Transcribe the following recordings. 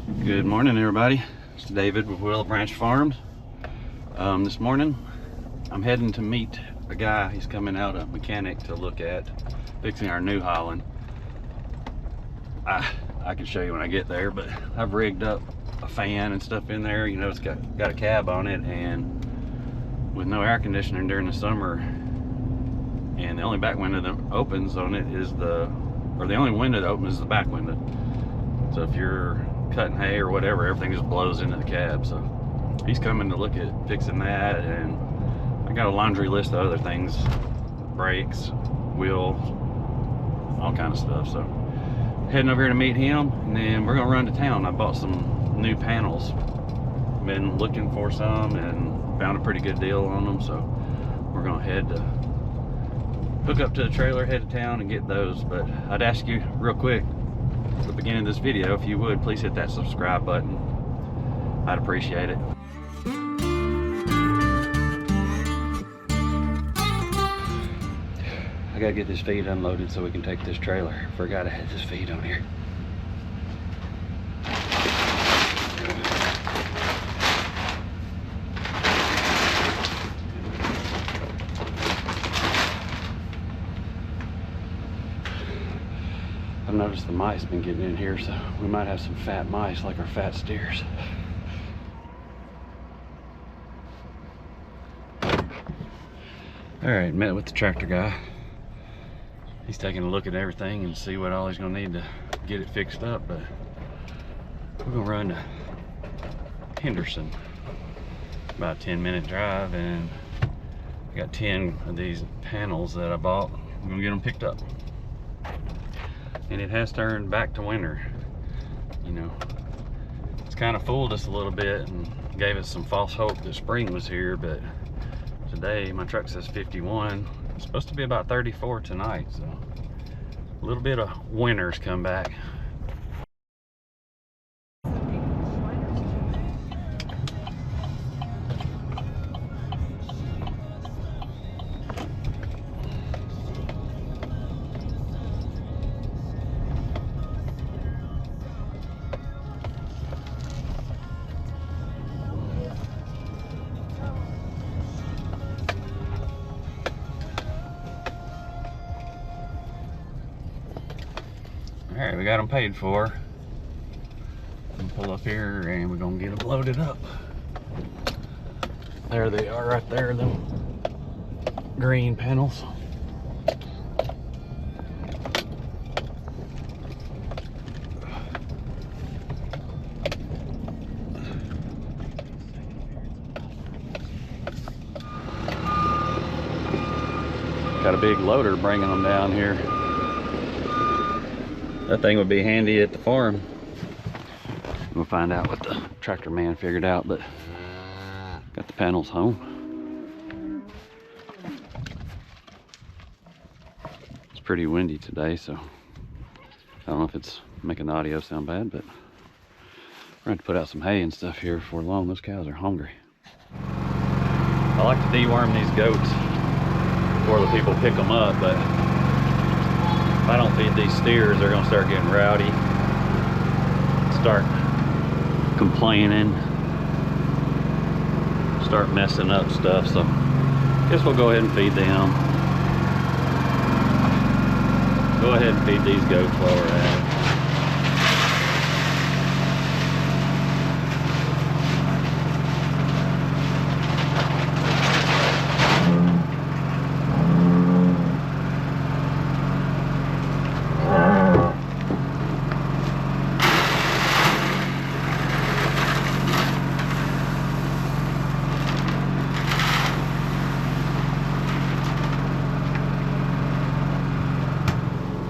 Good morning, everybody. It's David with Willow Branch Farms. This morning I'm heading to meet a guy. He's coming out, a mechanic, to look at fixing our new Holland. I can show you when I get there, but I've rigged up a fan and stuff in there. You know, it's got a cab on it, and with no air conditioning during the summer, and the only back window that opens on it is the only window that opens is the back window. So if you're cutting hay or whatever, everything just blows into the cab. So he's coming to look at fixing that, and I got a laundry list of other things, brakes, wheels, all kind of stuff. So heading over here to meet him, and then we're gonna run to town. I bought some new panels, been looking for some and found a pretty good deal on them, so we're gonna head to hook up to the trailer, head to town and get those. But I'd ask you real quick at the beginning of this video, if you would please hit that subscribe button. I'd appreciate it. I gotta get this feed unloaded so we can take this trailer. Forgot I had this feed on here. I've noticed the mice been getting in here, so we might have some fat mice like our fat steers. All right, met with the tractor guy. He's taking a look at everything and see what all he's gonna need to get it fixed up, but we're gonna run to Henderson. About a 10-minute drive, and I got 10 of these panels that I bought. I'm gonna get them picked up. And it has turned back to winter. You know, it's kind of fooled us a little bit and gave us some false hope that spring was here, but today my truck says 51. It's supposed to be about 34 tonight, so a little bit of winter's come back. All right, we got them paid for. We'll pull up here and we're gonna get them loaded up. There they are right there, them green panels. Got a big loader bringing them down here. That thing would be handy at the farm. We'll find out what the tractor man figured out, but got the panels home. It's pretty windy today, so I don't know if it's making the audio sound bad, but we're going to put out some hay and stuff here before long. Those cows are hungry. I like to deworm these goats before the people pick them up, but if I don't feed these steers, they're gonna start getting rowdy, start complaining, start messing up stuff. So I guess we'll go ahead and feed them. Go ahead and feed these goats while we're at it.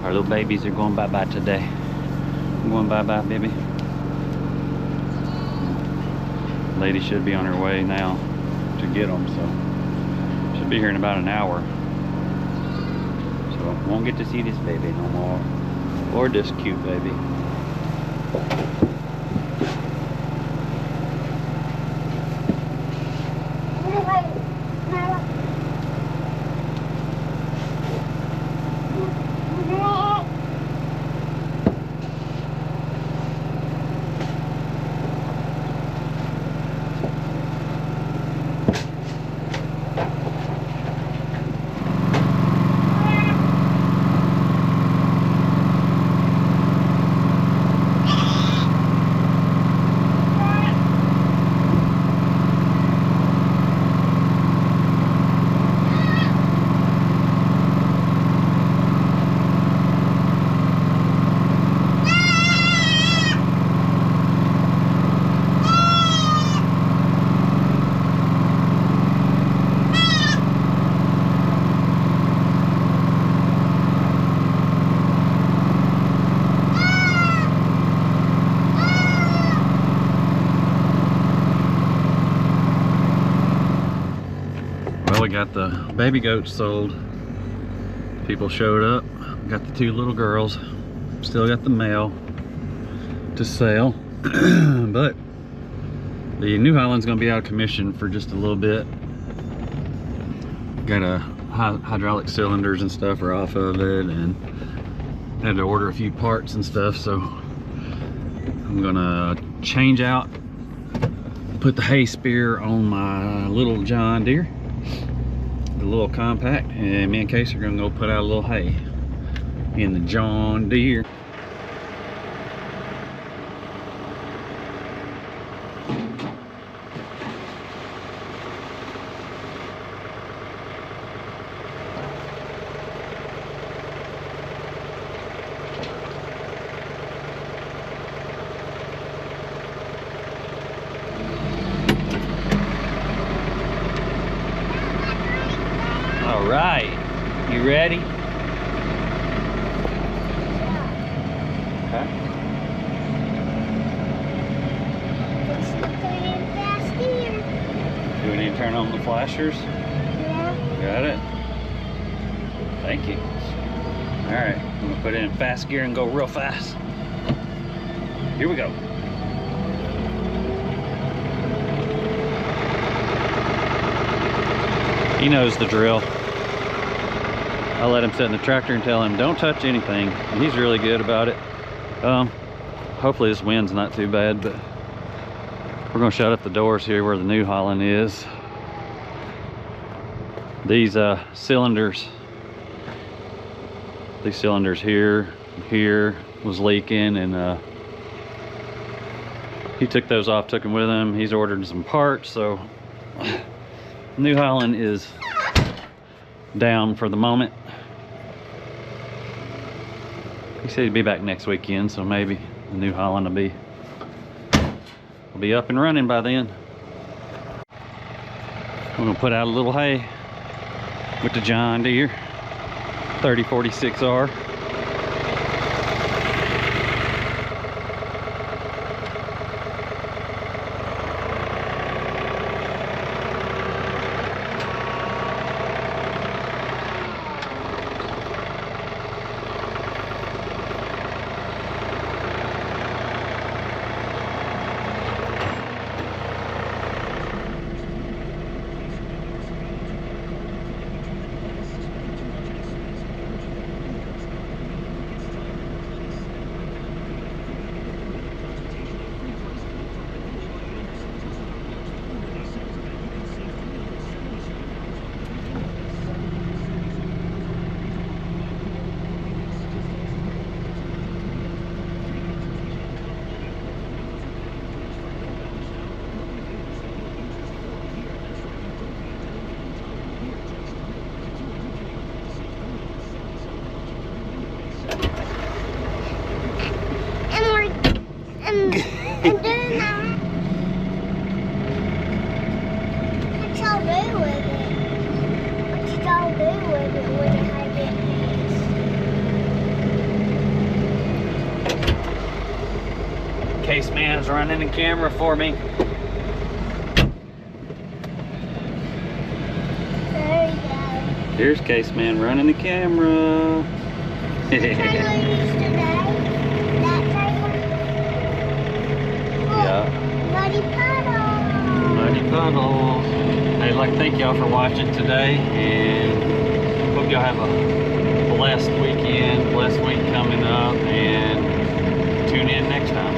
Our little babies are going bye-bye today. I'm going bye-bye, baby. Lady should be on her way now to get them, so should be here in about an hour. So won't get to see this baby no more, or this cute baby. got the baby goats sold. People showed up. Got the 2 little girls. Still got the male to sell. But the New Holland's gonna be out of commission for just a little bit. Got a hydraulic cylinders and stuff are off of it, and had to order a few parts and stuff, so I'm gonna change out, put the hay spear on my little John Deere, the little compact, and me and Casey are gonna go put out a little hay in the John Deere. All right, you ready? Okay. Do we need to turn on the flashers? Yeah. Got it. Thank you. All right, I'm gonna put it in fast gear and go real fast. Here we go. He knows the drill. I let him sit in the tractor and tell him don't touch anything, and he's really good about it. Hopefully this wind's not too bad, but we're gonna shut up the doors here where the New Holland is. These cylinders here was leaking, and he took those off, took them with him. He's ordered some parts, so New Holland is down for the moment. He said he'd be back next weekend, so maybe the New Holland will be up and running by then. We're gonna put out a little hay with the John Deere 3046R. And then what y'all do with it? What y'all do with it when I get this? Case man's running the camera for me. There you go. Here's Case man running the camera. Muddy puddle. Muddy puddle. Hey, I'd like to thank y'all for watching today, and hope y'all have a blessed weekend, blessed week coming up, and tune in next time.